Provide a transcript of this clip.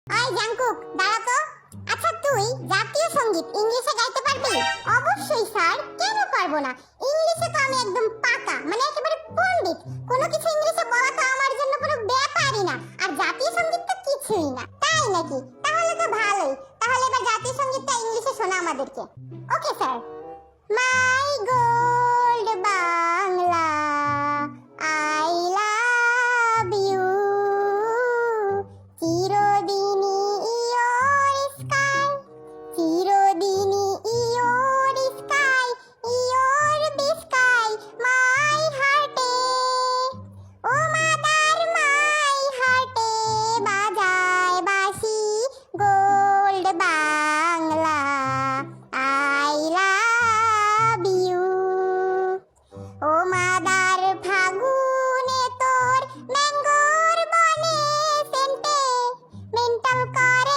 I Jungkook দাঁড়া তো। আচ্ছা তুই জাতীয় সঙ্গীত ইংলিশে গাইতে পারবি? অবশ্যই স্যার, কেন পারবো না। ইংলিশে তো আমি একদম পাকা, মানে একেবারে পণ্ডিত। কোনো কিছু ইংলিশে বলা তো আমার জন্য কোনো ব্যাপারই না। আর জাতীয় সঙ্গীত তো কিছুই না। তাই নাকি? তাহলে তো ভালোই। তাহলে এবার জাতীয় সঙ্গীতটা ইংলিশে শোনা আমাদেরকে। Okay sir. My gold Bangla, I love you, চিরদিনই ইয়োর স্কাই, চিরদিনই your sky, your sky my হার্টে, ও মাদার মাই হার্টে বাজায় বাঁশি gold Bangla, I love you. ও মাদার ফাগুনে তোর ম্যাঙ্গোর বনে সেন্টে মেন্টাল করে